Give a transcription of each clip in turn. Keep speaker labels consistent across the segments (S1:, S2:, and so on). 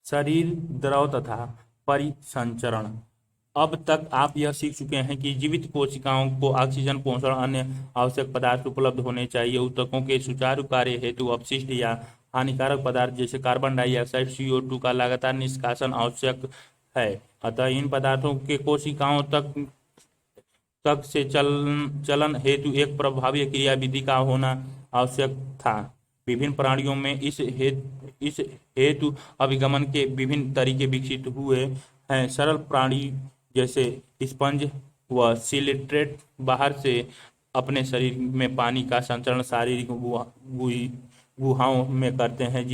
S1: शरीर द्रव तथा परिसंचरण। अब तक आप यह सीख चुके हैं कि जीवित कोशिकाओं को ऑक्सीजन, पोषण, अन्य आवश्यक पदार्थ उपलब्ध होने चाहिए। ऊतकों के सुचारू कार्य हेतु अपशिष्ट या हानिकारक पदार्थ जैसे कार्बन डाइऑक्साइड, CO2 का लगातार निष्कासन आवश्यक है। अतः इन पदार्थों के कोशिकाओं तक से चलन हेतु एक प्रभावी क्रियाविधि का होना आवश्यक था। विभिन्न प्राणियों में इस हेतु अभिगमन के विभिन्न तरीके विकसित हुए हैं। सरल प्राणी जैसे स्पंज व सिलिट्रेट बाहर से अपने शरीर में पानी का संचरण शारीरिक गुहाओं में करते हैं,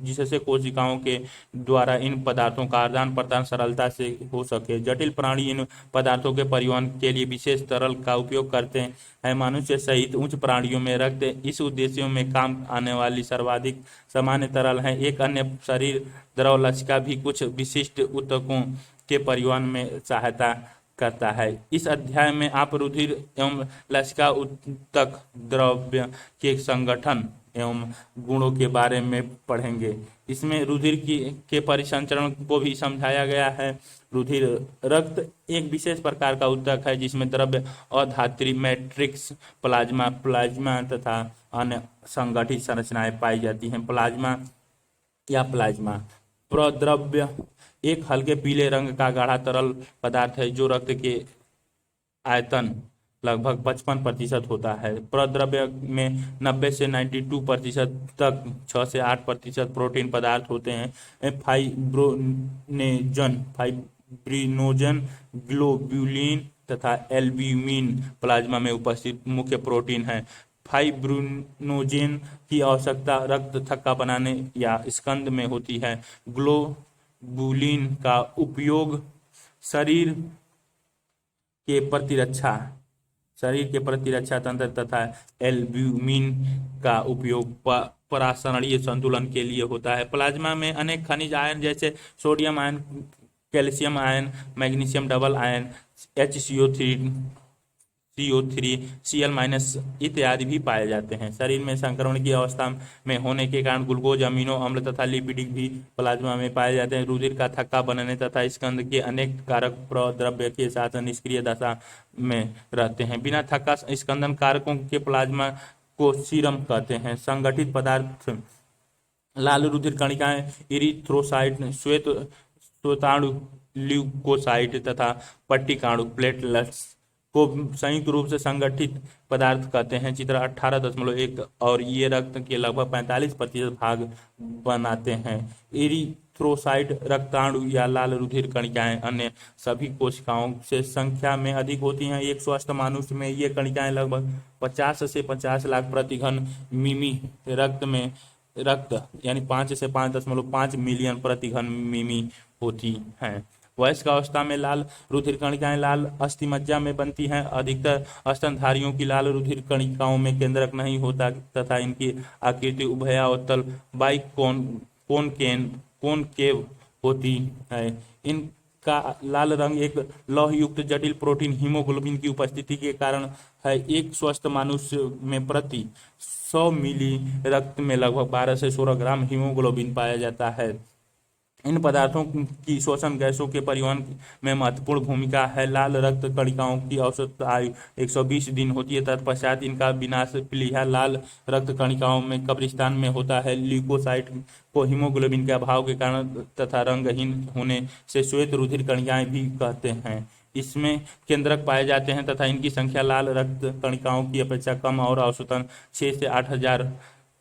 S1: जिससे कोशिकाओं के द्वारा इन पदार्थों का आदान प्रदान सरलता से हो सके। जटिल प्राणी इन पदार्थों के परिवहन के लिए विशेष तरल का उपयोग करते हैं। मनुष्य सहित उच्च प्राणियों में रक्त इस उद्देश्यों में काम आने वाली सर्वाधिक सामान्य तरल है। एक अन्य शरीर द्रव लसिका भी कुछ विशिष्ट ऊतकों के परिवहन में सहायता करता है। इस अध्याय में आप रुधिर एवं लसिका ऊतक द्रव्य के संगठन एवं गुणों के बारे में पढ़ेंगे। इसमें रुधिर के परिसंचरण को भी समझाया गया है। रुधिर रक्त एक विशेष प्रकार का ऊतक है जिसमें द्रव्य अधात्री मैट्रिक्स, प्लाज्मा तथा अन्य संगठित संरचनाएं पाई जाती हैं। प्लाज्मा प्रद्रव्य एक हल्के पीले रंग का गाढ़ा तरल पदार्थ है जो रक्त के आयतन लगभग 55% होता है। प्रद्रव्य में 90 से 92% तक 6 से 8% प्रोटीन पदार्थ होते हैं। फाइब्रिनोजन, ग्लोब्यूलिन तथा एल्ब्यूमिन प्लाज्मा में उपस्थित मुख्य प्रोटीन है। फाइब्रिनोजेन की आवश्यकता रक्त थक्का बनाने या स्कंद में होती है। ग्लोबुलिन का उपयोग शरीर के प्रतिरक्षा तंत्र तथा एल्ब्यूमिन का उपयोग परासरणीय संतुलन के लिए होता है। प्लाज्मा में अनेक खनिज आयन जैसे sodium ion, calcium ion, magnesium double ion, HCO3, Cl- इत्यादि भी पाए जाते हैं। शरीर में संक्रमण की अवस्था में होने के कारण ग्लूकोज, अमीनो अम्ल तथा लिपिड भी प्लाज्मा में पाए जाते हैं। रुधिर का थक्का बनने तथा स्कंद के अनेक कारक प्रद्रव्य के साथ निष्क्रिय दशा में रहते हैं। बिना थक्का स्कंदन कारकों के प्लाज्मा को सीरम कहते हैं। संगठित पदार्थ लाल रुधिर कणिकाएं, इरिथ्रोसाइट, श्वेताणु, ल्यूकोसाइट तथा पट्टिकाणु, प्लेटलेट्स को संयुक्त रूप से संगठित पदार्थ कहते हैं। चित्र 18.1 और ये रक्त के लगभग 45% भाग बनाते हैं। इरिथ्रोसाइट रक्ताणु या लाल रुधिर कणिकाएं अन्य सभी कोशिकाओं से संख्या में अधिक होती हैं। एक स्वस्थ मनुष्य में ये कणिकाएं लगभग 50 से 50 लाख प्रति घन मिमी रक्त यानी 5 से 5.5 मिलियन प्रति घन मिमी होती हैं। वयस्क अवस्था में लाल रुधिर कणिकाएं लाल अस्थिमज्जा में बनती हैं। अधिकतर स्तनधारियों की लाल रुधिर कणिकाओं में केंद्रक नहीं होता तथा इनकी आकृति उभयावतल कोनकेव होती है। इनका लाल रंग एक लौह युक्त जटिल प्रोटीन हीमोग्लोबिन की उपस्थिति के कारण है। एक स्वस्थ मनुष्य में प्रति 100 मिली रक्त में लगभग 12 से 16 ग्राम हीमोग्लोबिन पाया जाता है। इन पदार्थों की श्वसन गैसों के परिवहन में महत्वपूर्ण भूमिका है। लाल रक्त कणिकाओं की औसत आयु 120 दिन होती है। तत्पश्चात इनका विनाश प्लीहा लाल रक्त कणिकाओं में कब्रिस्तान में होता है। ल्यूकोसाइट को हीमोग्लोबिन के अभाव के कारण तथा रंगहीन होने से श्वेत रुधिर कणिकाएं भी कहते हैं। इसमें केंद्रक पाए जाते हैं तथा इनकी संख्या लाल रक्त कणिकाओं की अपेक्षा कम और औसतन 6 से 8,000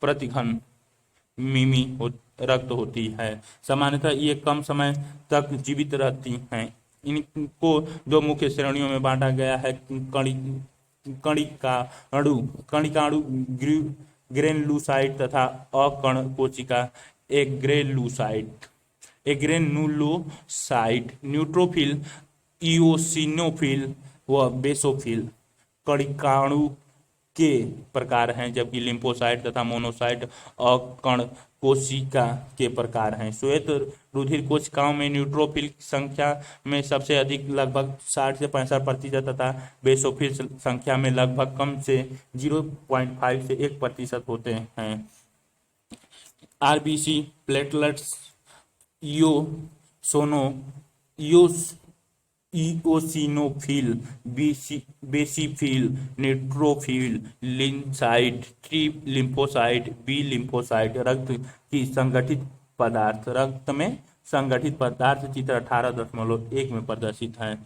S1: प्रति घन मिमी रक्त होती है। सामान्यतः ये कम समय तक जीवित रहती हैं। इनको दो मुख्य श्रेणियों में बांटा गया है। कणिकाणु ग्रेनुलोसाइट तथा अकण कोशिका एग्रेनुलोसाइट न्यूट्रोफिल, इओसिनोफिल व बेसोफिल कणिकाणु के प्रकार हैं, जबकि लिम्फोसाइट तथा मोनोसाइट अकण कोशिका के प्रकार हैं। श्वेत रुधिर कोशिकाओं में न्यूट्रोफिल की संख्या में सबसे अधिक लगभग 60 से 65% तथा बेसोफिल संख्या में लगभग कम से 0.5 से 1% होते हैं। आरबीसी, प्लेटलेट्स यो सोनो योस eosinophil, basophil, neutrophil, lymphocyte, T lymphocyte, B lymphocyte. रक्त की संगठित पदार्थ, रक्त में संगठित पदार्थ चित्र 18.1 में प्रदर्शित है।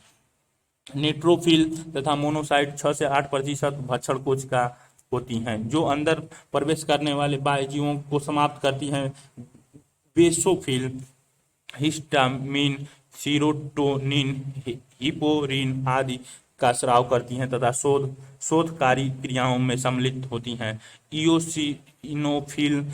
S1: न्यूट्रोफिल तथा मोनोसाइट 6 से 8% भक्षण कोशिका होती हैं जो अंदर प्रवेश करने वाले बाह्य जीवों को समाप्त करती हैं। बेसोफिल हिस्टामिन, सीरोटोनिन, हिपोरिन आदि का स्राव करती हैं तथा शोधकारी क्रियाओं में सम्मिलित होती हैं। इओसिनोफिल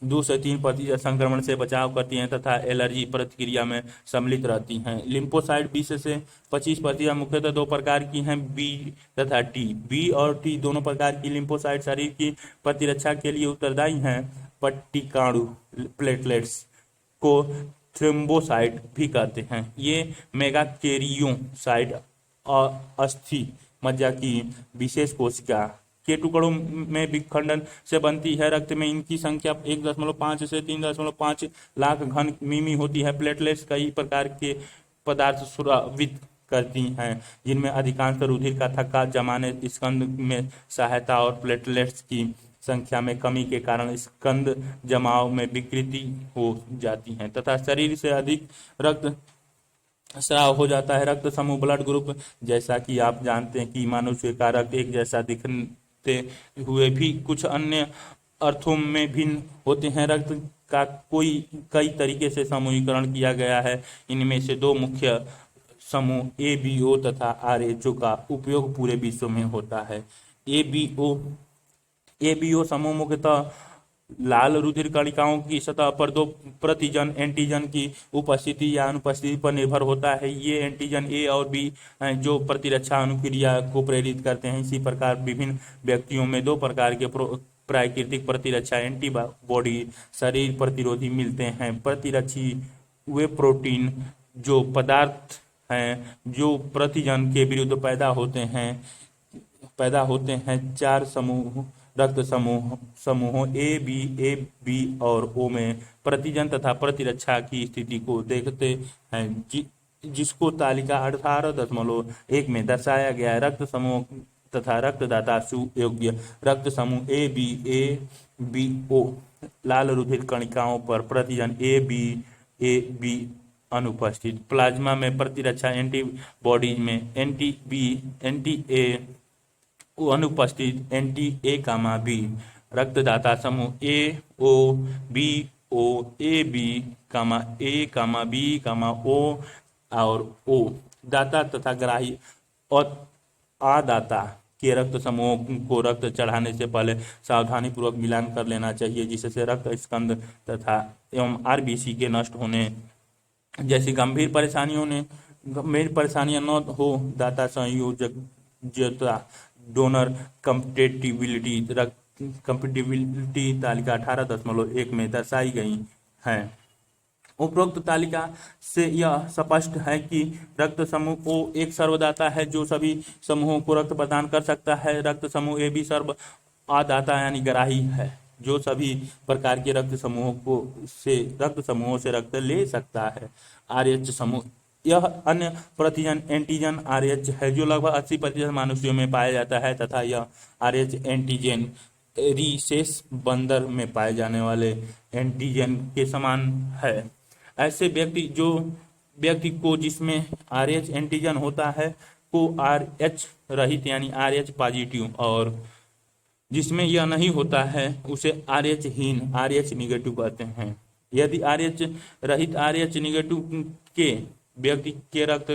S1: 2 से 3% संक्रमण से बचाव करती हैं तथा एलर्जी प्रतिक्रिया में सम्मिलित रहती हैं। लिम्फोसाइट 20 से 25%, मुख्यतः 2 प्रकार की हैं, बी तथा टी। बी और टी दोनों प्रकार की लिम्फोसाइट शरीर की प्रतिरक्षा के लिए उत्तरदायी हैं। पट्टिकाणु प्लेटलेट्स को थ्रोम्बोसाइट भी कहते हैं। ये मेगाकैरियोसाइट अस्थि मज्जा की विशेष कोशिका के टुकड़ों में विखंडन से बनती है। रक्त में इनकी संख्या 1.5 से 3.5 लाख घन मिमी होती है। प्लेटलेट्स कई प्रकार के पदार्थ स्रावित करती हैं जिनमें अधिकांश रुधिर का थक्का जमाने स्कंद में सहायता और प्लेटलेट्स की संख्या में कमी के कारण स्कंद जमाव में विकृति हो जाती है तथा शरीर से अधिक रक्त स्राव हो जाता है। रक्त समूह ब्लड ग्रुप, जैसा कि आप जानते हैं कि मनुष्य का रक्त एक जैसा दिखते हुए भी कुछ अन्य अर्थों में भिन्न होते हैं। रक्त का कई तरीके से समूहीकरण किया गया है। इनमें से 2 मुख्य समूह एबीओ तथा आरएचओ का उपयोग पूरे विश्व में होता है। एबीओ एबीओ समूह मुख्यतः लाल रुधिर कणिकाओं की सतह पर 2 प्रतिजन एंटीजन की उपस्थिति या अनुपस्थिति पर निर्भर होता है। ये एंटीजन ए और बी हैं जो प्रतिरक्षा अनुक्रिया को प्रेरित करते हैं। इसी प्रकार विभिन्न व्यक्तियों में 2 प्रकार के प्राकृतिक प्रतिरक्षा एंटीबॉडी शरीर प्रतिरोधी मिलते हैं। प्रतिरक्षी वे प्रोटीन जो पदार्थ हैं जो प्रतिजन के विरुद्ध पैदा होते हैं। 4 समूह रक्त समूहों ए बी और ओ में प्रतिजन तथा प्रतिरक्षा की स्थिति को देखते हैं जिसको तालिका 18.1 में दर्शाया गया है। रक्त समूह तथा रक्तदाता सुयोग्य रक्त समूह ए बी ओ लाल रुधिर कणिकाओं पर प्रतिजन ए बी अनुपस्थित। प्लाज्मा में प्रतिरक्षा एंटीबॉडीज में एंटी ए अनुपस्थित। एंटी ए कामा बी रक्तदाता समूह ए बी ओ और ओ दाता तथा ग्राही और आदाता के रक्त समूहों को रक्त चढ़ाने से पहले सावधानी पूर्वक मिलान कर लेना चाहिए जिससे रक्त स्कंद तथा एवं आरबीसी के नष्ट होने जैसी गंभीर परेशानियां न हो। दाता संयोजकता डोनर कंपेटिबिलिटी तालिका 18.1 में दर्शाई गई है। उपरोक्त तालिका से यह स्पष्ट है कि रक्त समूह ओ एक सर्वदाता है जो सभी समूहों को रक्त प्रदान कर सकता है। रक्त समूह ए बी सर्व आदाता यानी ग्राही है जो सभी प्रकार के रक्त समूहों से रक्त ले सकता है। आरएच समूह यह अन्य प्रतिजन एंटीजन आरएच है जो लगभग 80% मनुष्यों में पाया जाता है तथा यह आरएच एंटीजन रीसेस बंदर में पाए जाने वाले एंटीजन के समान है। ऐसे व्यक्ति को जिसमें आरएच एंटीजन होता है को आरएच रहित यानी आरएच पॉजिटिव और जिसमें यह नहीं होता है उसे आरएच हीन आरएच निगेटिव कहते हैं। यदि आरएच रहित आरएच निगेटिव के व्यक्ति के रक्त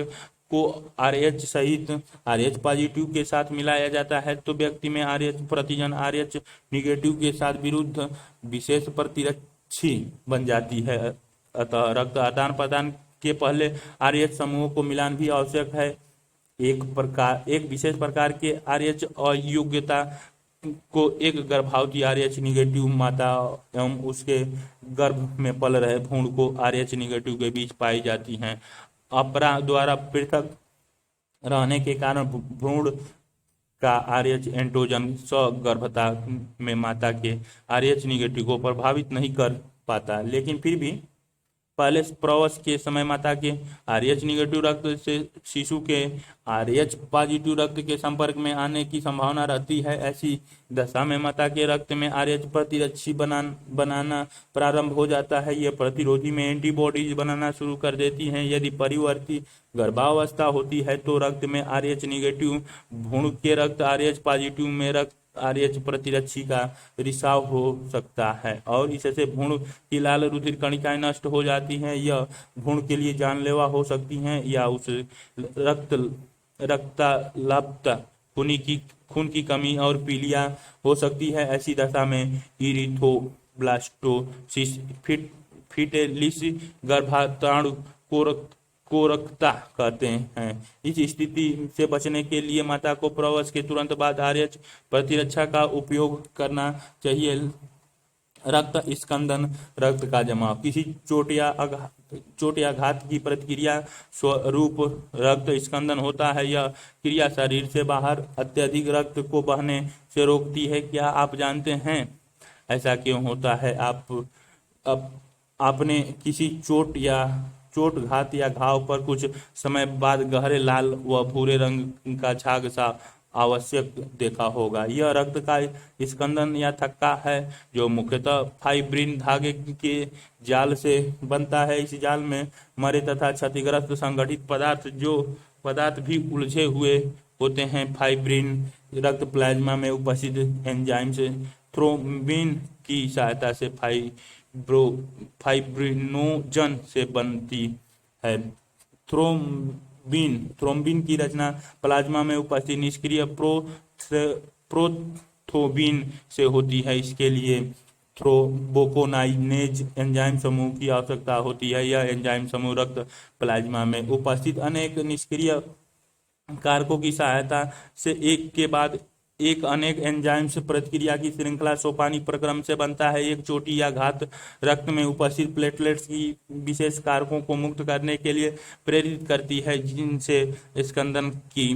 S1: को आरएच सहित आरएच पॉजिटिव के साथ मिलाया जाता है तो व्यक्ति में आरएच प्रतिजन आरएच निगेटिव के साथ विरुद्ध विशेष प्रतिरक्षी बन जाती है। अतः रक्त आदान प्रदान के पहले आरएच समूहों को मिलान भी आवश्यक है। एक विशेष प्रकार के आरएच अयोग्यता को एक गर्भवती आरएच निगेटिव माता एवं उसके गर्भ में पल रहे भ्रूण को आरएच निगेटिव के बीच पाई जाती हैं। अपरा द्वारा पृथक रहने के कारण भ्रूण का आरएच एंटीजन सगर्भता में माता के आरएच निगेटिव को प्रभावित नहीं कर पाता। लेकिन फिर भी पहले प्रसव के समय माता के RH निगेटिव रक्त से शिशु के RH पॉजिटिव रक्त के संपर्क में आने की संभावना रहती है। ऐसी दशा में माता के रक्त में RH प्रतिरक्षी बनाना प्रारंभ हो जाता है। यह प्रतिरोधी में एंटीबॉडीज बनाना शुरू कर देती हैं। यदि परिवर्ती गर्भावस्था होती है तो रक्त में RH निगेटिव भ्रूण के रक्त RH पॉजिटिव में रक्त RH प्रतिरक्षी का रिसाव हो सकता है और इससे भ्रूण की लाल रुधिर कणिकाएं नष्ट हो जाती हैं। यह भ्रूण के लिए जानलेवा हो सकती हैं या उस रक्ताल्पता खून की कमी और पीलिया हो सकती है। ऐसी दशा में इरिथ्रोब्लास्टोसिस फीटलिस गर्भाताड़ु कोरकता कहते हैं। इस स्थिति से बचने के लिए माता को प्रसव के तुरंत बाद RH प्रतिरक्षा का उपयोग करना चाहिए। रक्त स्कंदन रक्त का जमाव किसी चोट या आघात की प्रतिक्रिया स्वरूप रक्त स्कंदन होता है। यह क्रिया शरीर से बाहर अत्यधिक रक्त को बहने से रोकती है। क्या आप जानते हैं ऐसा क्यों होता है? आपने किसी चोट घात या घाव पर कुछ समय बाद गहरे लाल व भूरे रंग का झाग सा आवश्यक देखा होगा। यह रक्त का स्कंदन या थक्का है जो मुख्यतः फाइब्रिन धागे के जाल से बनता है। इस जाल में मरे तथा क्षतिग्रस्त संगठित पदार्थ भी उलझे हुए होते हैं। फाइब्रिन रक्त प्लाज्मा में उपस्थित एंजाइम्स थ्रोम्बिन की सहायता से फाइब्रिनोजन से बनती है। थ्रोम्बिन की रचना प्लाज्मा में उपस्थित निष्क्रिय प्रोथ्रोम्बिन से होती है। इसके लिए थ्रोम्बोकिनाइनेज एंजाइम समूह की आवश्यकता होती है। यह एंजाइम समूह रक्त प्लाज्मा में उपस्थित अनेक निष्क्रिय कारकों की सहायता से एक के बाद एक अनेक एंजाइम्स प्रतिक्रिया की श्रृंखला सोपानी प्रक्रम से बनता है। एक चोटी या घात रक्त में उपस्थित प्लेटलेट्स की विशेष कारकों को मुक्त करने के लिए प्रेरित करती है जिनसे स्कंदन की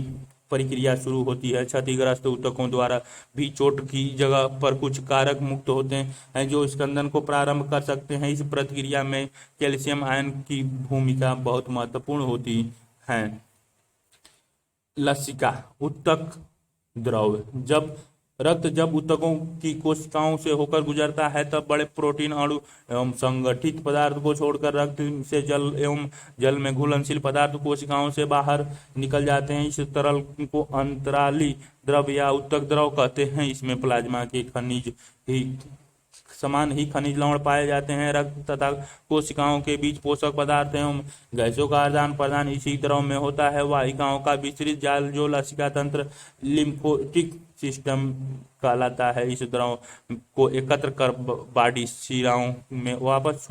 S1: प्रक्रिया शुरू होती है। क्षतिग्रस्त ऊतकों द्वारा भी चोट की जगह पर कुछ कारक मुक्त होते हैं जो स्कंदन को प्रारंभ कर सकते हैं। इस प्रक्रिया में कैल्शियम आयन की भूमिका बहुत महत्वपूर्ण होती है। लसिका ऊतक द्रव जब ऊतकों की कोशिकाओं से होकर गुजरता है तब बड़े प्रोटीन अणु एवं संगठित पदार्थ को छोड़कर रक्त से जल एवं जल में घुलनशील पदार्थ कोशिकाओं से बाहर निकल जाते हैं। इस तरल को अंतराली द्रव या ऊतक द्रव कहते हैं। इसमें प्लाज्मा के समान ही खनिज लवण पाए जाते हैं। रक्त तथा कोशिकाओं के बीच पोषक पदार्थ एवं गैसों का आदान प्रदान इसी द्रव में होता है। वाहिकाओं का विस्तृत जाल जो लसिका तंत्र लिम्फोटिक सिस्टम कहलाता है इस द्रव को एकत्र कर बॉडी शिराओं में वापस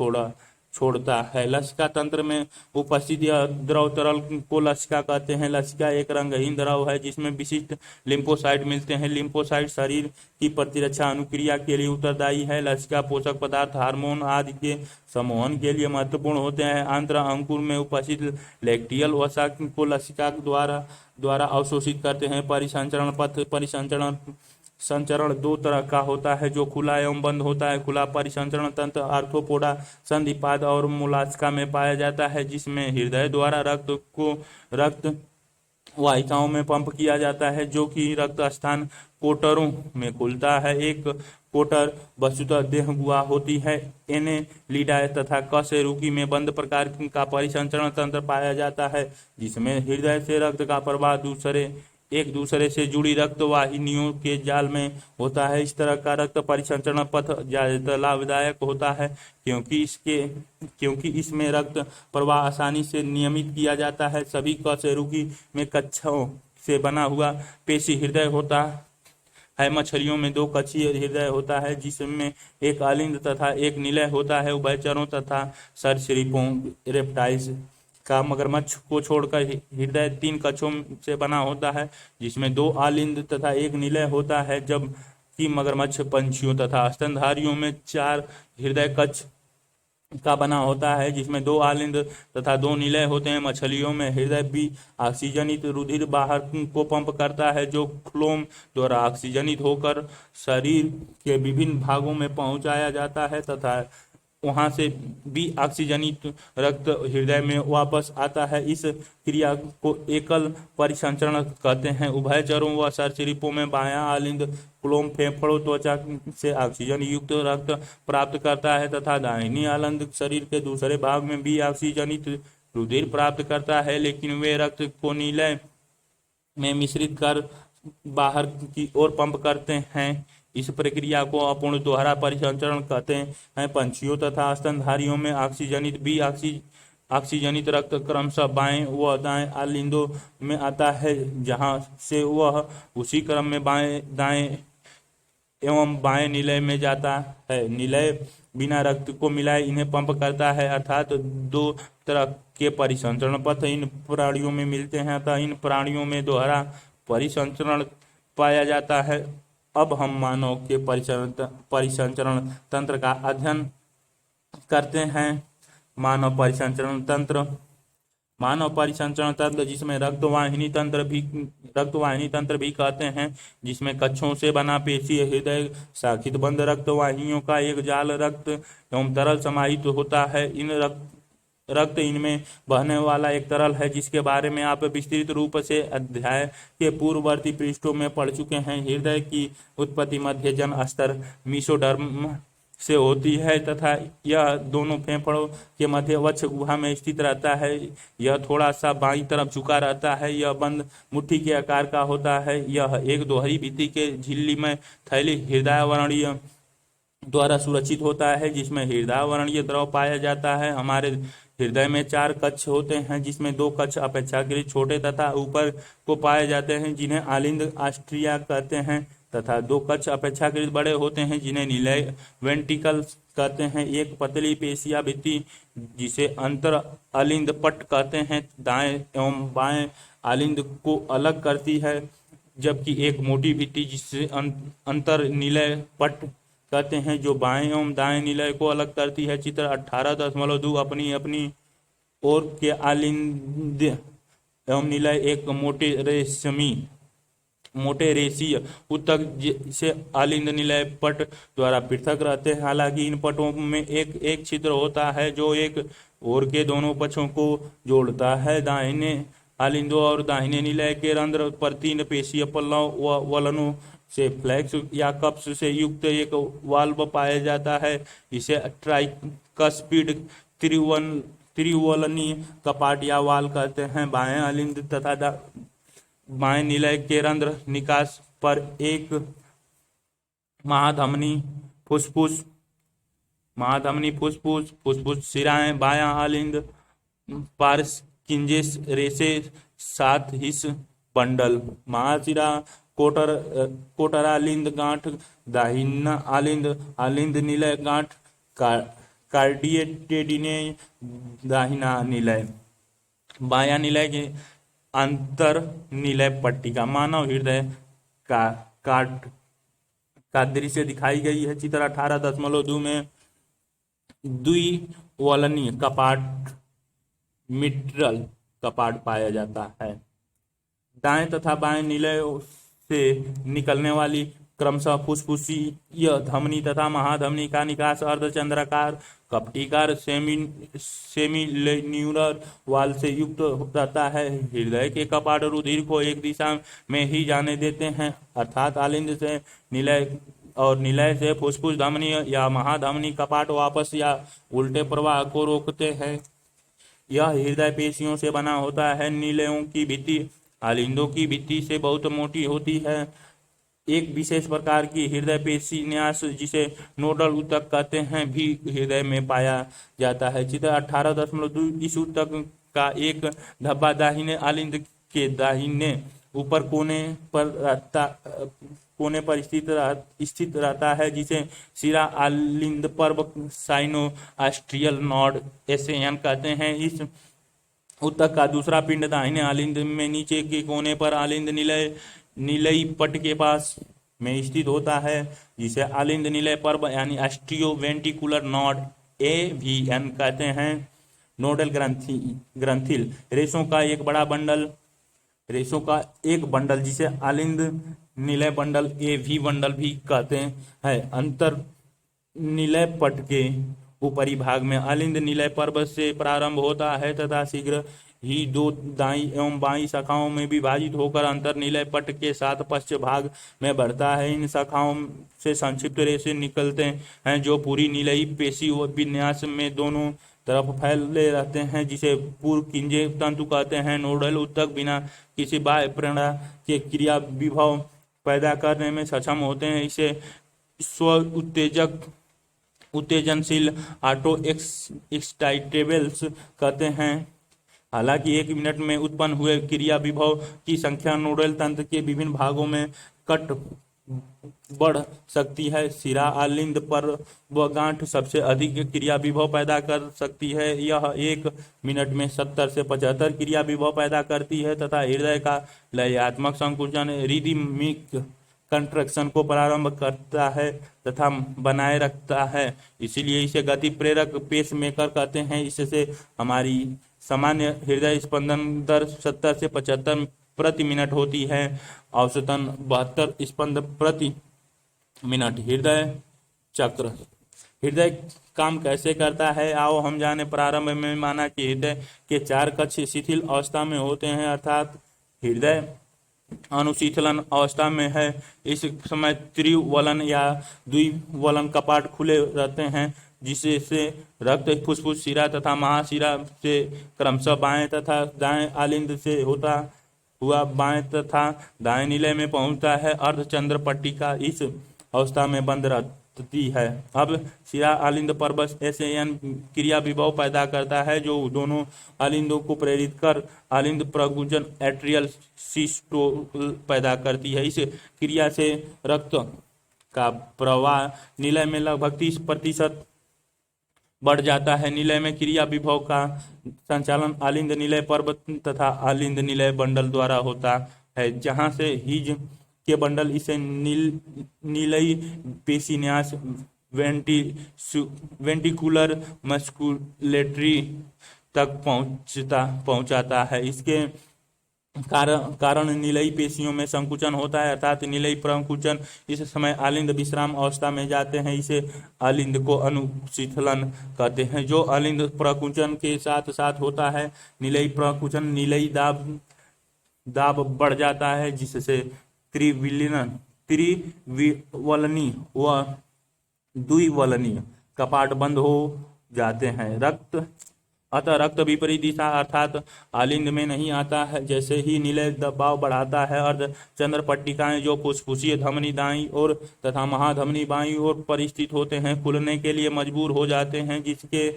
S1: छोड़ता है। लसिका तंत्र में उपस्थित यह द्रव तरल को लसिका कहते हैं। लसिका एक रंगहीन द्रव है जिसमें विशिष्ट लिम्फोसाइट मिलते हैं। लिम्फोसाइट शरीर की प्रतिरक्षा अनुक्रिया के लिए उत्तरदायी है। लसिका पोषक पदार्थ हार्मोन आदि के समूहन के लिए महत्वपूर्ण होते हैं। आंत्र अंकुर में उपस्थित लैक्टियल वसा को लसिका द्वारा अवशोषित करते हैं। संचरण दो तरह का होता है जो खुला एवं बंद होता है। खुला परिसंचरण तंत्र आर्थ्रोपोडा संधिपाद और मोलास्का में पाया जाता है जिसमें हृदय द्वारा रक्त वाहिकाओं में पंप किया जाता है जो कि रक्त स्थान कोटरों में खुलता है। एक कोटर वस्तुतः देह गुहा होती है। एनेलिडा तथा कशेरुकी में बंद प्रकार का परिसंचरण तंत्र पाया जाता है जिसमें हृदय से रक्त का प्रवाह एक दूसरे से जुड़ी रक्त वाहिनियों के जाल में होता है। इस तरह का रक्त परिसंचरण पथ ज्यादातर लाभदायक होता है क्योंकि इसमें रक्त प्रवाह आसानी से नियमित किया जाता है। सभी कशेरुकी में कक्षों से बना हुआ पेशी हृदय होता है। मछलियों में 2 कक्षीय हृदय होता है जिसमें एक अलिंद तथा एक निलय होता है। उभयचरों तथा सरीसृपों रेप्टाइल्स का मगरमच्छ को छोड़कर हृदय 3 कक्षों से बना होता है जिसमें 2 अलिंद तथा एक निलय होता है जबकि मगरमच्छ पंछियों तथा स्तनधारियों में 4 हृदय कक्ष का बना होता है जिसमें 2 अलिंद तथा 2 निलय होते हैं। मछलियों में हृदय भी ऑक्सीजनित रुधिर बाहर को पंप करता है जो फ्लोम द्वारा ऑक्सीजनित होकर शरीर के विभिन्न भागों में पहुंचाया जाता है तथा वहां से भी ऑक्सीजनित रक्त हृदय में वापस आता है। इस क्रिया को एकल परिसंचरण कहते हैं। उभयचरों व सरीसृपों में बायां आलिंद क्लोम फेफड़ों त्वचा से ऑक्सीजन युक्त रक्त प्राप्त करता है तथा दाहिनी आलिंद शरीर के दूसरे भाग में भी ऑक्सीजनित रुधिर प्राप्त करता है, लेकिन वे रक्त को नीले में मिश्रित कर बाहर की ओर पंप करते हैं। इस प्रक्रिया को अपूर्ण दोहरा परिसंचरण कहते हैं। पंछियों तथा स्तनधारियों में ऑक्सीजनित भी ऑक्सीजनित रक्त क्रमशः बाएं व दाएं आलिंदों में आता है, जहां से वह उसी क्रम में बाएं दाएं एवं बाएं निलय में जाता है। निलय बिना रक्त को मिलाए इन्हें पंप करता है, अर्थात दो तरह के परिसंचरण पथ इन प्राणियों में मिलते हैं, अतः इन प्राणियों में दोहरा परिसंचरण पाया जाता है। अब हम मानव के परिसंचरण तंत्र का अध्ययन करते हैं। मानव परिसंचरण तंत्र जिसमें रक्तवाहिनी तंत्र भी कहते हैं, जिसमें कक्षों से बना पेशीय हृदय शाखित बंद रक्तवाहिनियों का एक जाल रक्त एवं तरल समाहित होता है। इन रक्त इनमें बहने वाला एक तरल है, जिसके बारे में आप विस्तृत रूप से अध्याय के पूर्ववर्ती पृष्ठों में पढ़ चुके हैं। हृदय की उत्पत्ति मध्य जन स्तर मीसोडर्म से होती है तथा यह दोनों फेफड़ों के मध्य वक्ष गुहा में स्थित रहता है। यह थोड़ा सा बाईं तरफ झुका रहता है। यह बंद मुट्ठी के आकार का होता है। यह एक दोहरी भित्ति के झिल्ली में थैली हृदयावरणीय द्वारा सुरक्षित होता है, जिसमें हृदयावरणीय द्रव पाया जाता है। हमारे हृदय में 4 कक्ष होते हैं, जिसमें 2 कक्ष अपेक्षाकृत छोटे तथा ऊपर को पाए जाते हैं, जिन्हें आलिंद आस्ट्रिया कहते हैं, तथा 2 कक्ष अपेक्षाकृत बड़े होते हैं, जिन्हें निलय वेंट्रिकल्स कहते हैं। एक पतली पेशिया भित्ति जिसे अंतर आलिंद पट कहते हैं, दाएं एवं बाएं आलिंद को अलग करती है, जबकि एक मोटी भित्ति जिसे अंतर निलय पट कहते हैं, जो बाएं एवं दाएं निलय को अलग करती है। चित्र 18.2 अपनी अपनी ओर के आलिंद एवं निलय एक मोटे रेशीय ऊतक से आलिंद निलय पट द्वारा पृथक रहते हैं। हालांकि इन पटों में एक छिद्र होता है जो एक ओर के दोनों पक्षों को जोड़ता है। दाहिने आलिंदों और दाहिने निलय के रंध्र पर 3 पेशीय पल्लव व वलनों से फ्लैक्स या कप्स से युक्त एक वाल्व पाया जाता है। इसे ट्राइकस्पिड त्रिवलनीय कपाट या वाल्व कहते हैं। बाएं आलिंद तथा बाएं निलय के रंध्र निकास पर एक महाधमनी फुसफुस सिराएं। बायां आलिंद पार्किंजेस रेसे 7 हिस्स बंडल। महाशिरा कोटरालिंद गांठ। दाहिना आलिंद निलय गांठ कार्डिएटेडिने। दाहिना निलय। बायां निलय के अंतर निलय पट्टिका। मानव हृदय का दृश्य दिखाई गई है। चित्र 18.2 में द्विवलनीय कपाट मिट्रल कपाट पाया जाता है। दाएं तथा बाएं निलयों से निकलने वाली क्रमशः फुसफुसीय धमनी तथा महाधमनी का निकास अर्धचंद्राकार कपटीकार सेमिल्यूलर वाल से युक्त रहता है। हृदय के कपाट रुधिर को एक दिशा में ही जाने देते हैं, अर्थात आलिंद से निलय और निलय से फुसफुस धमनी या महाधमनी कपाट वापस या उल्टे प्रवाह को रोकते हैं। यह हृदय पेशियों से बना होता है। निलयों की भित्ति आलिंदों की भित्ति से बहुत मोटी होती है। एक विशेष प्रकार की हृदय पेशी न्यास, जिसे नोडल ऊतक कहते हैं, भी हृदय में पाया जाता है। चित्र 18.2 इस ऊतक का एक धब्बा दाहिने आलिंद के दाहिने ऊपर कोने पर स्थित रहता है, जिसे शिरा आलिंद पर्व साइनोआस्ट्रियल नोड SAN कहते हैं। इस ऊतक का दूसरा पिंड दाहिने आलिंद में नीचे के कोने पर आलिंद निलयी पट के पास में स्थित होता है, जिसे आलिंद निलय पर्व यानी एस्ट्रियोवेंट्रिकुलर नोड AVN कहते हैं। नोडल ग्रंथिल रेशों का एक बंडल जिसे आलिंद निलय बंडल AV बंडल भी कहते हैं। अंतर निलय पट के ऊपरी भाग में अलिंद निलय पर्वत से प्रारंभ होता है तथा शीघ्र ही दो दाईं एवं बाईं शाखाओं में विभाजित होकर अंतर निलय पट के साथ पश्चिम भाग में बढ़ता है। इन शाखाओं से संक्षिप्त रेशे निकलते हैं जो पूरी निलयी पेशी व विन्यास में दोनों तरफ फैले रहते हैं, जिसे पूर्व किंजे तंतु कहते हैं। नोडल ऊतक बिना किसी बाह्य प्रेरणा के क्रिया विभव पैदा करने में सक्षम होते हैं। इसे स्व उत्तेजनशील ऑटो एक्साइटेबल्स कहते हैं। हालांकि 1 मिनट में उत्पन्न हुए क्रिया विभव की संख्या नोडल तंत्र के विभिन्न भागों में कट बढ़ सकती है। सिरा आलिंद पर व गांठ सबसे अधिक क्रिया विभव पैदा कर सकती है। यह 1 मिनट में 70 से 75 क्रिया विभव पैदा करती है तथा हृदय का लयात्मक संकुचन रिदमिक कंट्रक्शन को प्रारंभ करता है तथा बनाए रखता है। इसीलिए इसे गति प्रेरक पेस मेकर कहते हैं। इससे हमारी सामान्य हृदय स्पंदन दर 70 से 75 प्रति मिनट होती है, औसतन 72 स्पंद प्रति मिनट। हृदय चक्र। हृदय काम कैसे करता है, आओ हम जाने। प्रारंभ में माना कि हृदय के 4 कक्ष शिथिल अवस्था में होते हैं, अर्थात हृदय अनुशीतलन अवस्था में है। इस समय त्रिवलन या द्विवलन कपाट खुले रहते हैं, जिससे रक्त फुसफुस शिरा तथा महाशिरा से क्रमशः बाएं तथा दाएं आलिंद से होता हुआ बाएं तथा दाएं निलय में पहुंचता है। अर्धचंद्र पट्टिका इस अवस्था में बंद रहती है। अब शिरा आलिंद पर्वत SAN क्रिया विभव पैदा करता है जो दोनों आलिंदों को प्रेरित कर आलिंद प्रगुंजन एट्रियल सिस्टोल पैदा करती है। इस क्रिया से रक्त का प्रवाह निलय में लगभग 30% बढ़ जाता है। निलय में क्रिया विभव का संचालन आलिंद निलय पर्वत तथा आलिंद निलय बंडल द्वारा होता है, जहां से हिज के बंडल इसे निलयी पेशीन्यास वेंटिकुलर मस्कुलेटरी तक पहुंचाता है। इसके कारण निलयी पेशियों में संकुचन होता है, अर्थात निलयी प्रकुंचन। इस समय आलिंद विश्राम अवस्था में जाते हैं। इसे आलिंद को अनुशीतलन कहते हैं। जो आलिंद प्रकुंचन के साथ साथ होता है निलयी प्रकुंचन, निलयी दाब बढ़ जाता है, जिससे त्रिवलनी व द्विवलनीय कपाट बंद हो जाते हैं। रक्त विपरीत दिशा अर्थात आलिंद में नहीं आता है। जैसे ही निलय दबाव बढ़ाता है, अर्धचंद्र पट्टिकाएं जो फुसफुसीय धमनी दाईं ओर तथा महाधमनी बाईं ओर पर स्थित होते हैं, खुलने के लिए मजबूर हो जाते हैं, जिसके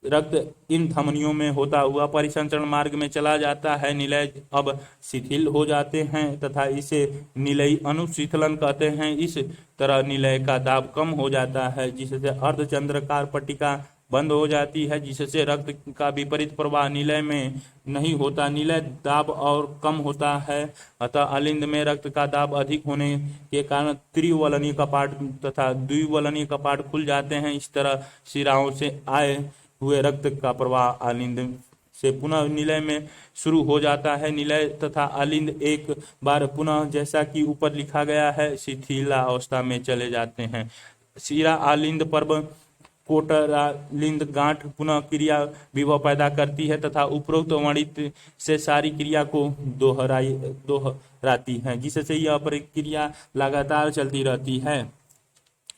S1: रक्त इन धमनियों में होता हुआ परिसंचरण मार्ग में चला जाता है। निलय अब शिथिल हो जाते हैं तथा इसे निलयी अनुशीतलन कहते हैं। इस तरह निलय का दाब कम हो जाता है, जिससे अर्धचंद्राकार पट्टिका बंद हो जाती है, जिससे रक्त का विपरीत प्रवाह निलय में नहीं होता। निलय दाब और कम होता है, अतः आलिंद में रक्त का दाब अधिक होने के कारण त्रिवलनीय कपाट तथा द्विवलनीय कपाट खुल जाते हैं। इस तरह शिराओं से आए हुए रक्त का प्रवाह आलिंद से पुनः निलय में शुरू हो जाता है। निलय तथा आलिंद एक बार पुनः, जैसा कि ऊपर लिखा गया है, शिथिला अवस्था में चले जाते हैं। शिरा आलिंद पर्व कोटरालिंद गांठ पुनः क्रिया विभव पैदा करती है तथा उपरोक्त वर्णित से सारी क्रिया को दोहराती है, जिससे यह प्रक्रिया लगातार चलती रहती है।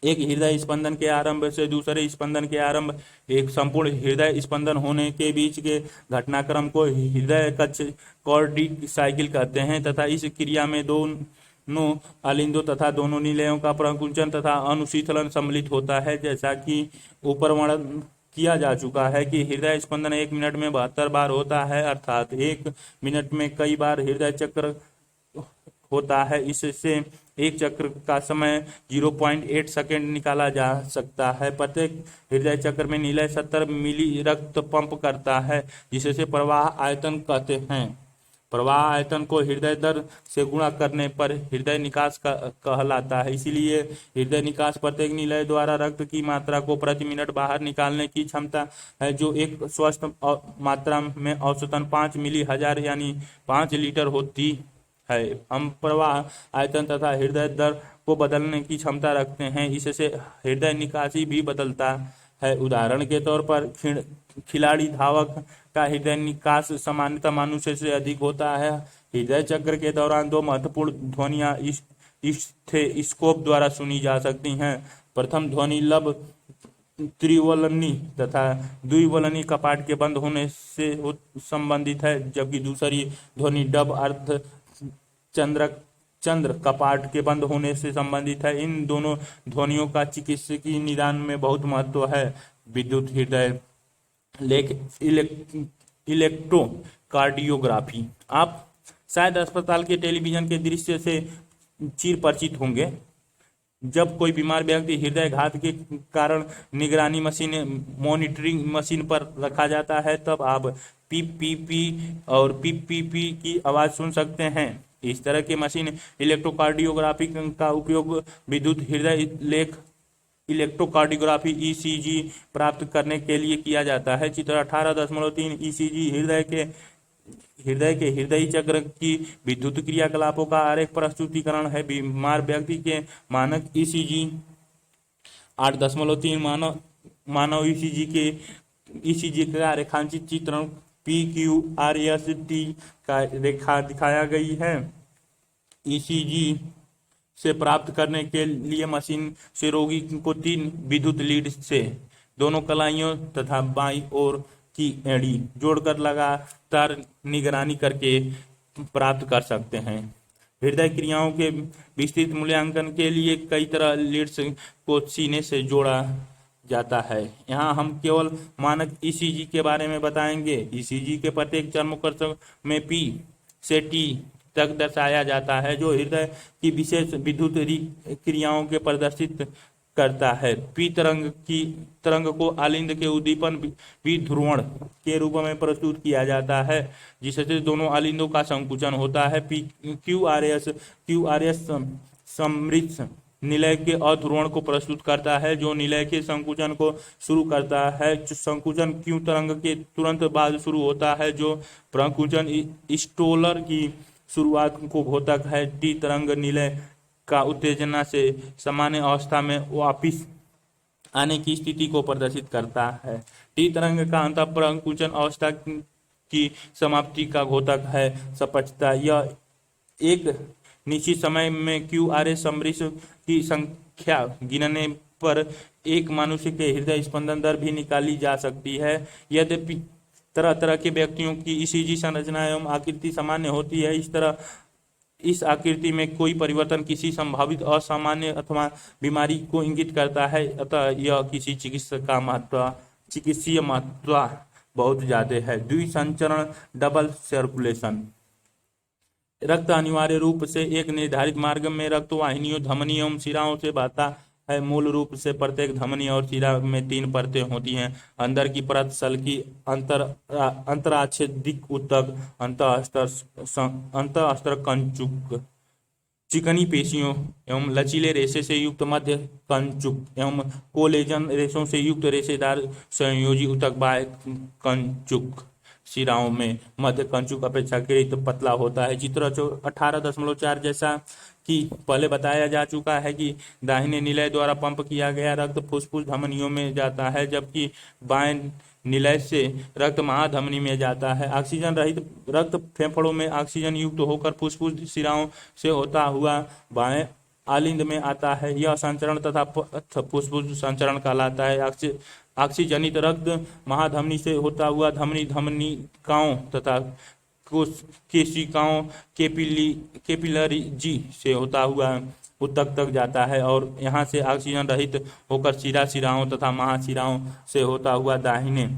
S1: एक हृदय स्पंदन के आरंभ से दूसरे स्पंदन के आरंभ, एक संपूर्ण हृदय स्पंदन होने के बीच के घटनाक्रम को हृदय कक्ष कार्डिक साइकिल कहते हैं तथा इस क्रिया में दोनों आलिंदों तथा दोनों निलयों का प्रकुंचन तथा अनुशीतलन सम्मिलित होता है। जैसा कि ऊपर वर्णन किया जा चुका है कि हृदय स्पंदन 1 मिनट में 72 बार होता है, अर्थात 1 मिनट में कई बार हृदय चक्र होता है। इससे एक चक्र का समय 0.8 सेकेंड निकाला जा सकता है। प्रत्येक हृदय चक्र में निलय 70 मिली रक्त पंप करता है, जिससे प्रवाह आयतन कहते हैं। प्रवाह आयतन को हृदय दर से गुणा करने पर हृदय निकास कहलाता है। इसीलिए हृदय निकास प्रत्येक निलय द्वारा रक्त की मात्रा को प्रति मिनट बाहर निकालने की क्षमता है, जो एक स्वस्थ मात्रा में औसतन 5 मिली हजार यानी 5 लीटर होती है। हम प्रवाह आयतन तथा हृदय दर को बदलने की क्षमता रखते हैं, इससे हृदय निकासी भी बदलता है। उदाहरण के तौर पर खिलाड़ी धावक का हृदय निकास सामान्यतः मनुष्य से अधिक होता है। हृदय चक्र के दौरान दो महत्वपूर्ण ध्वनियां स्टेथोस्कोप द्वारा सुनी जा सकती हैं। प्रथम ध्वनि लब त्रिवलनी तथा द्विवलनी कपाट के बंद होने से संबंधित है, जबकि दूसरी ध्वनि डब अर्ध चंद्र कपाट के बंद होने से संबंधित है। इन दोनों ध्वनियों का चिकित्सकीय निदान में बहुत महत्व है। विद्युत हृदय इलेक्ट्रोकार्डियोग्राफी। आप शायद अस्पताल के टेलीविजन के दृश्य से चिर परिचित होंगे। जब कोई बीमार व्यक्ति हृदय घात के कारण निगरानी मशीन मॉनिटरिंग मशीन पर रखा जाता है, तब आप पीप पीप पी और पीप पीप पी की आवाज़ सुन सकते हैं। इस तरह की मशीन इलेक्ट्रोकार्डियोग्राफी का उपयोग विद्युत हृदय इलेक्ट्रोकार्डियोग्राफी ईसीजी प्राप्त करने के लिए किया जाता है। चित्र 18.3 ईसीजी हृदय चक्र की विद्युत क्रियाकलापों का आरेख प्रस्तुतिकरण है। बीमार व्यक्ति के मानक ईसीजी 8.3 मानव ईसीजी का रेखांकित चित्रण PQRS-T का रेखा दिखाया गई है। ईसीजी से प्राप्त करने के लिए मशीन से रोगी को 3 विद्युत लीड से दोनों कलाइयों तथा बाईं ओर की एड़ी जोड़कर लगातार निगरानी करके प्राप्त कर सकते हैं। हृदय क्रियाओं के विस्तृत मूल्यांकन के लिए कई तरह लीड्स को सीने से जोड़ा जाता है। यहाँ हम केवल मानक ईसीजी के बारे में बताएंगे। ईसीजी के प्रत्येक चर्मोकर्षक में P से T तक दर्शाया जाता है, जो हृदय की विशेष विद्युत क्रियाओं के प्रदर्शित करता है। पी तरंग को आलिंद के उद्दीपन विध्रुवण के रूप में प्रस्तुत किया जाता है, जिससे दोनों आलिंदों का संकुचन होता है। क्यूआरएस समृद्ध निलय के अध्रुवण को प्रस्तुत करता है, जो निलय के संकुचन को शुरू करता है। संकुचन क्यू तरंग के तुरंत बाद शुरू होता है, जो प्रकुंचन स्टोलर की शुरुआत को घोतक है। टी तरंग निलय का उत्तेजना से सामान्य अवस्था में वापिस आने की स्थिति को प्रदर्शित करता है। टी तरंग का अंत प्रकुंचन अवस्था की समाप्ति का घोतक है। स्पष्टता, यह एक निश्चित समय में क्यूआरएस समृद्ध की संख्या गिनने पर एक मनुष्य के हृदय स्पंदन दर भी निकाली जा सकती है। यद्यपि तरह तरह के व्यक्तियों की ईसीजी संरचना एवं आकृति सामान्य होती है, इस आकृति में कोई परिवर्तन किसी संभावित असामान्य अथवा बीमारी को इंगित करता है। अतः यह किसी चिकित्सीय महत्व बहुत ज्यादा है। द्विसंचरण डबल सर्कुलेशन। रक्त अनिवार्य रूप से एक निर्धारित मार्ग में रक्त वाहिनियों, धमनी एवं शिराओं से बहता है। मूल रूप से प्रत्येक धमनी और शिरा में 3 परतें होती हैं। अंदर की परत सल्की, अंतराच्छेदिक ऊतक, अंतःस्त्र कंचुक, चिकनी पेशियों एवं लचीले रेशे से युक्त मध्य कंचुक एवं कोलेजन रेशों से युक्त रेशेदार संयोजी ऊतक बाह्य कंचुक। शिराओं में मध्य कंचुक अपेक्षाकृत पतला होता है। चित्र 18.4 जैसा कि पहले बताया जा चुका है कि दाहिने निलय द्वारा पंप किया गया रक्त फुफ्फुस धमनियों में जाता है, जबकि बाएं निलय से रक्त महाधमनी में जाता है। ऑक्सीजन रहित रक्त फेफड़ों में ऑक्सीजन युक्त होकर फुफ्फुस शिराओं से होता हुआ बाएं आलिंद में आता है। यह संचरण तथा फुफ्फुस संचरण कहलाता है। ऑक्सीजनित रक्त महाधमनी से होता हुआ धमनिकाओं तथा केशिकाओं कैपिलरीज से होता हुआ ऊतक तक जाता है और यहाँ से ऑक्सीजन रहित होकर शिराओं तथा महाशिराओं से होता हुआ दाहिने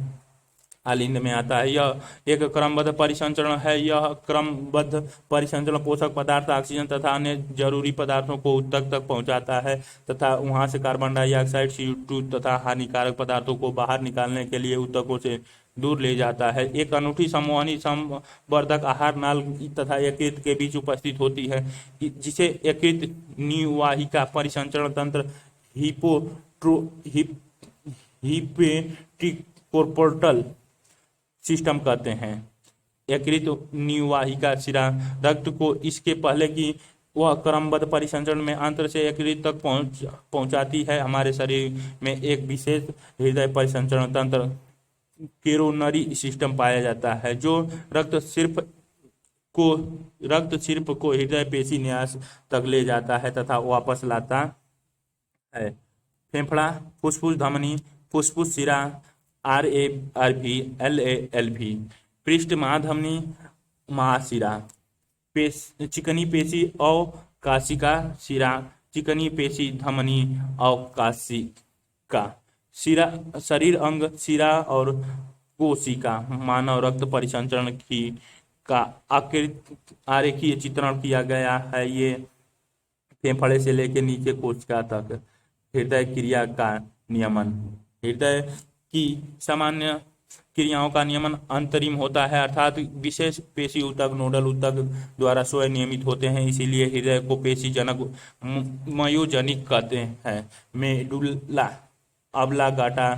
S1: आलिंद में आता है। यह एक क्रमबद्ध परिसंचरण है। यह क्रमबद्ध परिसंचरण पोषक पदार्थ, ऑक्सीजन तथा अन्य जरूरी पदार्थों को ऊतक तक पहुंचाता है तथा वहां से कार्बन डाइऑक्साइड, CO2 तथा हानिकारक पदार्थों को बाहर निकालने के लिए ऊतकों से दूर ले जाता है। एक अनूठी संवहनी संवर्धक आहार नाल तथा यकृत के बीच उपस्थित होती है, जिसे यकृत न्यूवाहिका परिसंचरण तंत्र हिपेटिकोपोर्टल सिस्टम कहते हैं। यकृत न्यूवाहिका शिरा रक्त को इसके पहले कि वह क्रमबद्ध परिसंचरण में अंतर से यकृत तक पहुंचाती है। हमारे शरीर में एक विशेष हृदय परिसंचरण तंत्र केरोनरी सिस्टम पाया जाता है, जो को रक्त सिर्फ को हृदय पेशी न्यास तक ले जाता है तथा वापस लाता है। फेफड़ा, फुफ्फुस धमनी, फुफ्फुस शिरा, आर ए आर भी, एल ए एल भी, पृष्ठ महाधमनी, महाशिरा, चिकनी पेशी अवकाशिका शिरा, चिकनी पेशी धमनी अवकाशिका शिरा, शरीर अंग शिरा और कोशिका। मानव रक्त परिसंचरण की का आरेखीय चित्रण किया गया है। ये फेफड़े से लेकर नीचे कोशिका तक। हृदय क्रिया का नियमन, हृदय की सामान्य क्रियाओं का नियमन अंतरिम होता है, अर्थात विशेष पेशी ऊतक नोडल ऊतक द्वारा स्वयं नियमित होते हैं। इसीलिए हृदय को पेशी जनक मयोजनिक कहते हैं। मेडुला ऑब्लांगाटा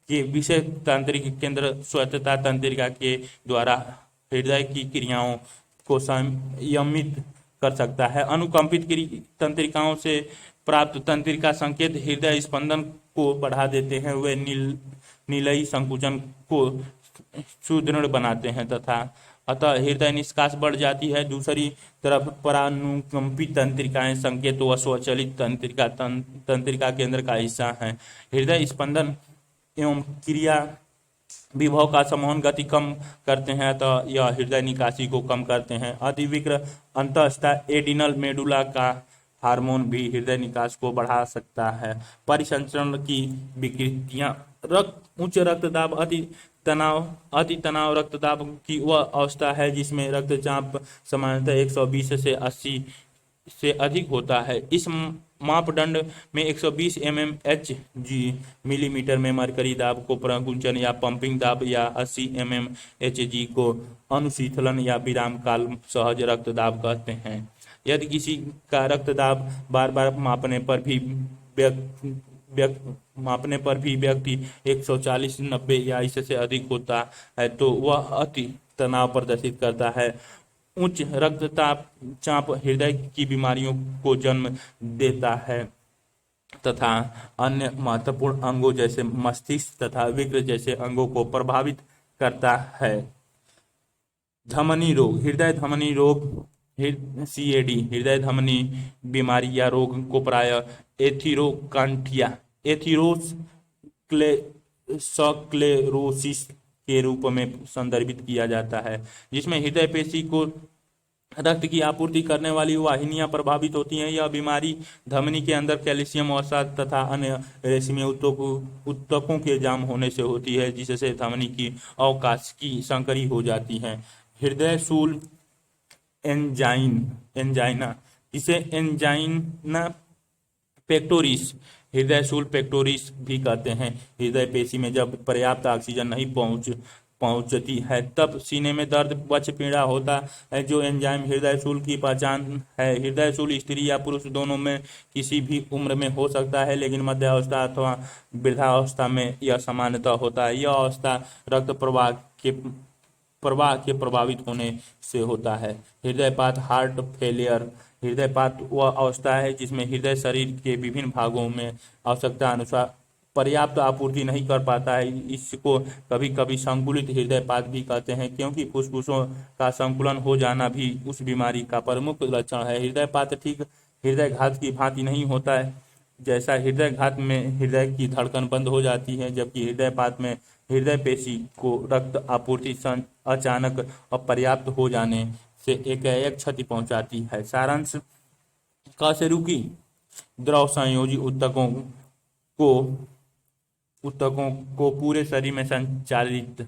S1: के विशेष तंत्रिका केंद्र स्वतंत्रता तंत्रिका के द्वारा हृदय की क्रियाओं को संयमित कर सकता है। अनुकंपित तंत्रिकाओं से प्राप्त तंत्रिका संकेत हृदय स्पंदन को बढ़ा देते हैं। वे नीलयी संकुचन को सुदृढ़ बनाते हैं तथा अतः हृदय निष्कास बढ़ जाती है। दूसरी तरफ परानुकंपित तंत्रिकाएं संकेत व स्वचालित तंत्रिका केंद्र का हिस्सा हैं। हृदय स्पंदन एवं क्रिया विभव का समूहन गति कम करते हैं, अतः यह हृदय निकासी को कम करते हैं। अतिविक्र अंतःस्था एडिनल मेडुला का हार्मोन भी हृदय निकास को बढ़ा सकता है। परिसंचरण की विकृतियां, उच्च रक्तदाब, अति तनाव रक्तदाब की वह अवस्था है जिसमें रक्तचाप सामान्यतः 120 से 80 से अधिक होता है। इस मापदंड में 120 mmHg मिलीमीटर में मरकरी दाब को प्रकुंचन या पंपिंग दाब या 80 mmHg को अनुशीतलन या विराम काल सहज रक्तदाब कहते हैं। यदि किसी का रक्तदाब बार बार मापने पर भी व्यक्ति 140, 90 या इससे अधिक होता है तो वह अति तनाव प्रदर्शित करता है। उच्च रक्तचाप हृदय की बीमारियों को जन्म देता है तथा अन्य महत्वपूर्ण अंगों जैसे मस्तिष्क तथा विक्र जैसे अंगों को प्रभावित करता है। धमनी रोग, हृदय धमनी रोग CAD हृदय धमनी बीमारी या रोग को प्रायः एथीरोकांठिया एथीरोस्क्लेरोसिस के रूप में संदर्भित किया जाता है, जिसमें हृदय पेशी को रक्त की आपूर्ति करने वाली वाहिनियां प्रभावित होती हैं। यह बीमारी धमनी के अंदर कैल्शियम अवसाद तथा अन्य रेशमीय ऊतकों के जाम होने से होती है, जिससे धमनी की अवकाशिकी संकरी हो जाती है। हृदय शूल एंजाइना, इसे एंजाइना पेक्टोरिस, हृदय शूल पेक्टोरिस भी कहते हैं। हृदय पेशी में जब पर्याप्त ऑक्सीजन नहीं पहुंचती है तब सीने में दर्द वक्ष पीड़ा होता है, जो एंजाइम हृदय शूल की पहचान है। हृदय शूल स्त्री या पुरुष दोनों में किसी भी उम्र में हो सकता है, लेकिन मध्यावस्था अथवा वृद्धावस्था में यह सामान्यतः होता है। यह अवस्था रक्त प्रवाह के प्रभावित होने से होता है। हृदयपात हार्ट फेलियर, हृदयपात वह अवस्था है जिसमें हृदय शरीर के विभिन्न भागों में आवश्यकता अनुसार पर्याप्त आपूर्ति नहीं कर पाता है। इसको कभी कभी संकुलित हृदयपात भी कहते हैं, क्योंकि फुफ्फुसों का संकुलन हो जाना भी उस बीमारी का प्रमुख लक्षण है। हृदयपात ठीक हृदयघात की भांति नहीं होता है। जैसा हृदयघात में हृदय की धड़कन बंद हो जाती है, जबकि हृदयपात में हृदय पेशी को रक्त आपूर्ति अचानक अपर्याप्त हो जाने से एकाएक क्षति पहुंचाती है। सारांश, क से रुकी द्रव संयोजी ऊतकों को पूरे शरीर में संचारित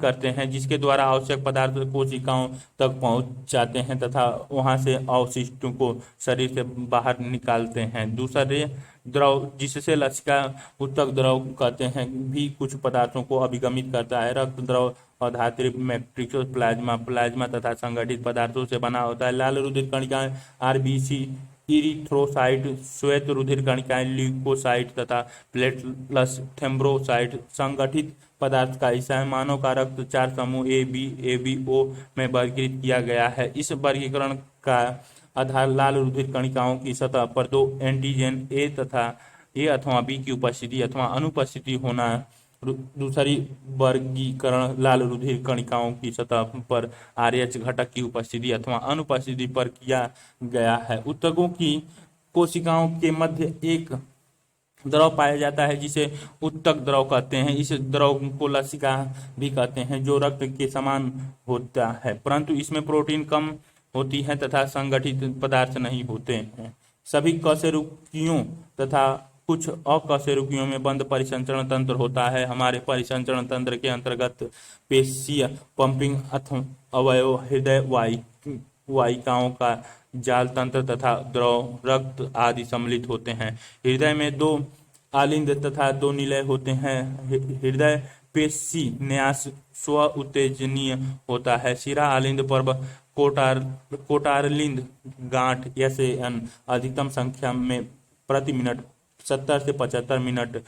S1: करते हैं, जिसके द्वारा आवश्यक पदार्थ कोशिकाओं तक पहुंच जाते हैं तथा वहां से अवशिष्टों को शरीर से बाहर निकालते हैं। दूसरे द्रव, जिससे लसिका ऊतक द्रव कहते हैं, भी कुछ पदार्थों को अभिगमित करता है। रक्त द्रव और धात्रि मैट्रिक्स प्लाज्मा तथा संगठित पदार्थों से बना होता है। लाल रुधिर कणिकाएं RBC, इरिथ्रोसाइट, श्वेत रुधिर कणिकाएं ल्यूकोसाइट तथा प्लेटलेट्स थ्रोम्बोसाइट संगठित पदार्थ का हिस्सा है। मानव का रक्त 4 समूह A, B, AB, O में वर्गीकृत किया गया है। इस वर्गीकरण का आधार लाल रुधिर कणिकाओं की सतह पर दो एंटीजन ए अथवा बी की उपस्थिति अथवा अनुपस्थिति होना। दूसरी वर्गीकरण लाल रुधिर कणिकाओं की सतह पर आरएच घटक की उपस्थिति अथवा अनुपस्थिति पर किया गया है। ऊतकों की कोशिकाओं के मध्य एक द्रव पाया जाता है जिसे उत्तक द्रव कहते हैं। इस द्रव को लसिका भी कहते हैं, जो रक्त के समान होता है, परंतु इसमें प्रोटीन कम होती है तथा संगठित पदार्थ नहीं होते हैं। सभी कशेरुकियों तथा कुछ अकशेरुकियों में बंद परिसंचरण तंत्र होता है। हमारे परिसंचरण तंत्र के अंतर्गत पेशीय पंपिंग अथवा अवयव, हृदय वाहिकाओं का जाल तंत्र तथा द्रव रक्त आदि सम्मिलित होते हैं। हृदय में दो आलिंद तथा दो निलय होते हैं। हृदय पेशी न्यास स्व उत्तेजनीय होता है। शिरा आलिंद पर कोटारलिंद गांठ SAN अधिकतम संख्या में प्रति मिनट 70 से 75 मिनट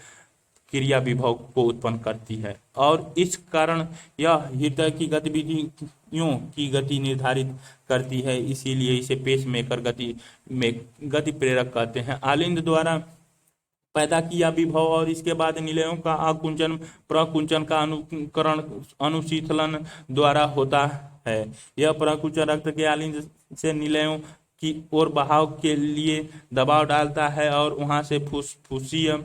S1: क्रिया विभव को उत्पन्न करती है और इस कारण यह हृदय की गतिविधियों की गति निर्धारित करती है, इसीलिए इसे पेसमेकर गति प्रेरक कहते हैं। आलिंद द्वारा पैदा किया विभव और इसके बाद निलयों का आकुंचन प्रकुंचन का अनुकरण अनुशीतलन द्वारा होता है। यह प्रकुंचन रक्त के आलिंद से निलयों की ओर बहाव के लिए दबाव डालता है और वहां से फुफ्फुसीय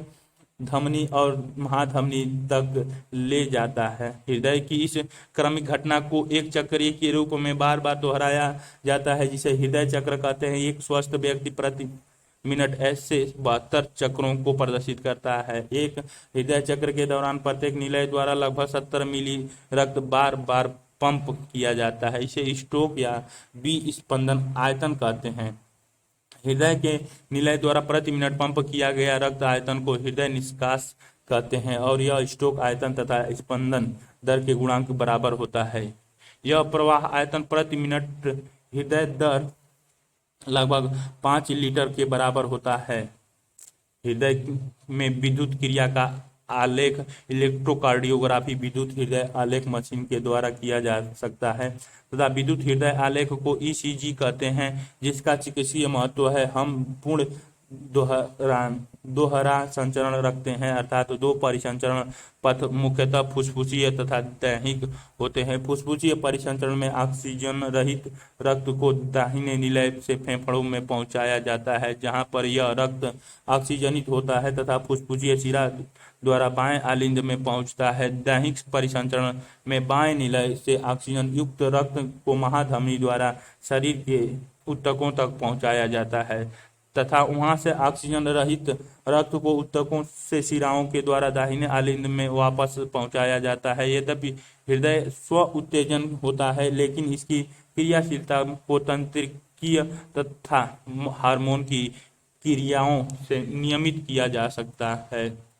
S1: धमनी और महाधमनी तक ले जाता है। हृदय की इस क्रमिक घटना को एक चक्रीय के रूप में बार बार दोहराया जाता है, जिसे हृदय चक्र कहते हैं। एक स्वस्थ व्यक्ति प्रति मिनट ऐसे 72 चक्रों को प्रदर्शित करता है। एक हृदय चक्र के दौरान प्रत्येक निलय द्वारा लगभग 70 मिली रक्त बार बार पंप किया जाता है। इसे स्ट्रोक या विस्पंदन आयतन कहते हैं। हृदय के निलय द्वारा प्रति मिनट पंप किया गया रक्त आयतन को हृदय निष्कास कहते हैं और यह स्ट्रोक आयतन तथा स्पंदन दर के गुणांक बराबर होता है। यह प्रवाह आयतन प्रति मिनट हृदय दर लगभग 5 लीटर के बराबर होता है। हृदय में विद्युत क्रिया का आलेख इलेक्ट्रोकार्डियोग्राफी विद्युत हृदय आलेख मशीन के द्वारा किया जा सकता है तथा विद्युत हृदय आलेख को ECG कहते हैं, जिसका चिकित्सीय महत्व है। हम पूर्ण दोहरा संचरण रखते हैं, अर्थात दो परिसंचरण पथ मुख्यतः फुसफुसीय तथा दैहिक होते हैं। फुसफुसीय परिसंचरण में ऑक्सीजन रहित रक्त को दाहिने निलय से फेफड़ों में पहुंचाया जाता है, जहां पर यह रक्त ऑक्सीजनित होता है तथा फुसफुसीय शिरा द्वारा बाएं आलिंद में पहुंचता है। दैहिक परिसंचरण में बाएं निलय से ऑक्सीजन युक्त रक्त को महाधमनी द्वारा शरीर के ऊतकों तक पहुंचाया जाता है तथा वहां से ऑक्सीजन रहित रक्त को ऊतकों से शिराओं के द्वारा दाहिने आलिंद में वापस पहुंचाया जाता है। यद्यपि हृदय स्व उत्तेजन होता है, लेकिन इसकी क्रियाशीलता को तंत्रिकीय तथा हार्मोन की क्रियाओं से नियमित किया जा सकता है।